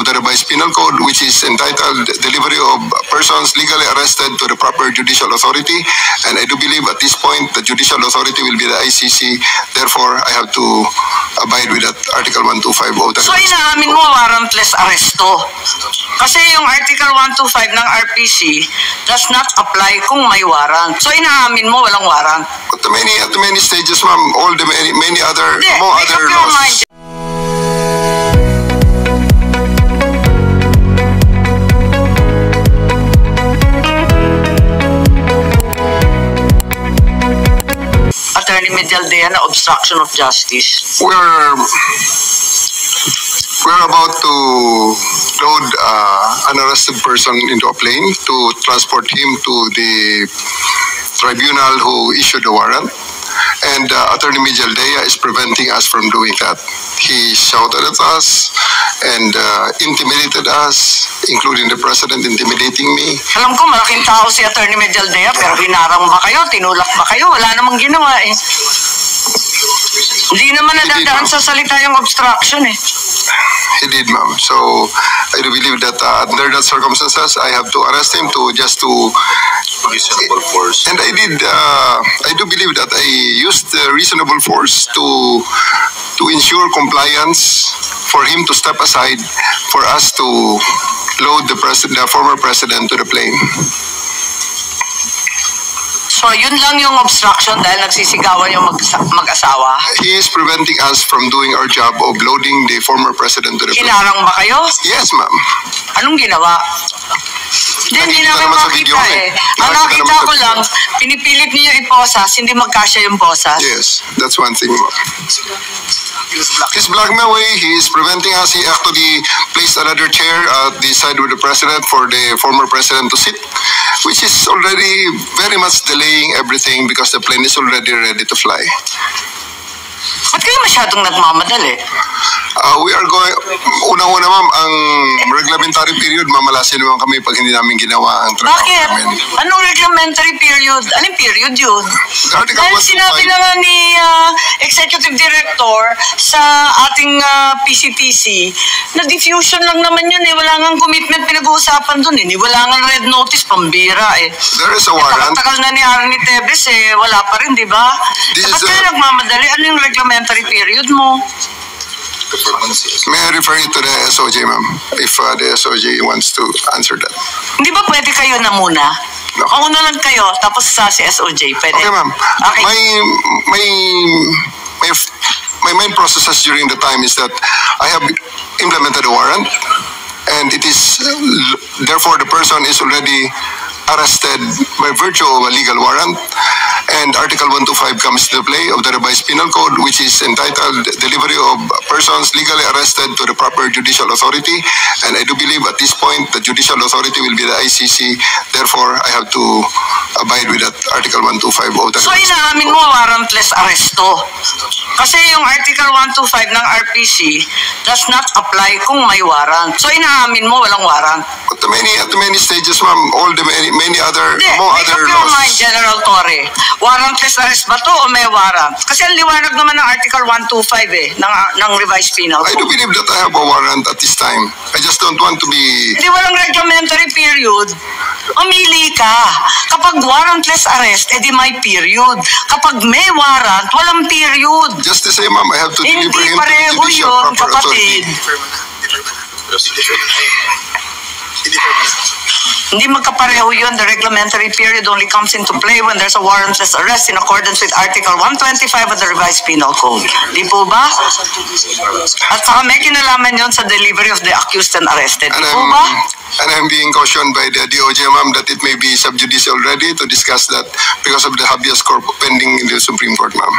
of the revised penal code, which is entitled Delivery of Persons Legally Arrested to the Proper Judicial Authority. And I do believe at this point the judicial authority will be the ICC. Therefore, I have to abide with that Article 125 of the... So inaamin mo warrantless arresto? Kasi yung Article 125 ng RPC does not apply kung may warrant. So inaamin mo walang warrant? At many stages, ma'am, all the many other, Hindi, among make other up your laws. mind. Attorney Medialdea na obstruction of justice. We're about to load an arrested person into a plane to transport him to the tribunal who issued the warrant. And Attorney Medialdea is preventing us from doing that. He shouted at us and intimidated us, including the president intimidating me. Alam ko malaking tao si Attorney Medialdea pero hinarang ba kayo? Tinulak ba kayo? Wala namang ginawa eh. Hindi naman nadadaan sa salita yung obstruction eh. He did, ma'am. So I do believe that under that circumstances, I have to arrest him to reasonable force. And I did. I do believe that I used reasonable force to ensure compliance for him to step aside for us to load the former president to the plane. So yun lang yung obstruction dahil nagsisigawan yung mag-asawa? He is preventing us from doing our job of loading the former president to the plane. Hinarang ba kayo? Yes, ma'am. Anong ginawa? Hindi namin makita eh. Ang nakita ko lang, pinipilit niyo iposas, hindi magkasya yung posas. Yes, that's one thing, ma'am. He's blocking my way. He is preventing us. He actually placed another chair at the side of the president for the former president to sit, which is already very much delaying everything because the plane is already ready to fly. Ba't kayo masyadong nagmamadali? We are going, unang-una ma'am, ang reglementary period, mamalasin naman kami pag hindi namin ginawa ang trabaho Bakit? namin. Anong reglementary period? Anong period yun? Article Dahil 125. sinabi na nga ni Executive Director sa ating PCTC na diffusion lang naman yun eh. Wala nga commitment pinag-uusapan dun eh. Wala nga red notice, pambira eh. There is a warrant. Tagal na ni Arnie Tevez eh. Wala pa rin, di ba? Ba't kayo nagmamadali? Ano yung reglementary period mo? May I refer you to the SOJ, ma'am, if the SOJ wants to answer that. Hindi ba pwede kayo na muna? No. Mauna lang kayo, tapos sa si SOJ, pwede? Okay, ma'am. Okay. My main processes during the time is that I have implemented a warrant, and it is therefore the person is already arrested by virtue of a legal warrant, and Article 125 comes to play of the revised penal code, which is entitled Delivery of Persons Legally Arrested to the Proper Judicial Authority. And I do believe at this point the judicial authority will be the ICC. Therefore, I have to abide with that Article 125 of the... So inaamin mo warrantless arresto? Kasi yung Article 125 ng RPC does not apply kung may warrant. So inaamin mo walang warrant? At many stages, ma'am, all the many other, Hindi, among make other up your laws. mind, General Torre. Warrantless arrest ba to o may warrant? Kasi ang liwanag naman ng Article 125 eh, ng revised penal I do code. believe that I have a warrant at this time. I just don't want to be... Hindi walang reglementary period. Umili ka. Kapag warrantless arrest, edi may period. Kapag may warrant, walang period. Just the same, ma'am, I have to deliver Hindi him to the pareho judicial yun, proper authority. kapatid. Hindi magkapareho yun. The reglementary period only comes into play when there's a warrantless arrest in accordance with Article 125 of the revised penal code. Di po ba? At saka may kinalaman yun sa delivery of the accused and arrested. Di po ba? And I'm being cautioned by the DOJ, ma'am, that it may be sub judice already to discuss that because of the habeas corpus pending in the Supreme Court, ma'am.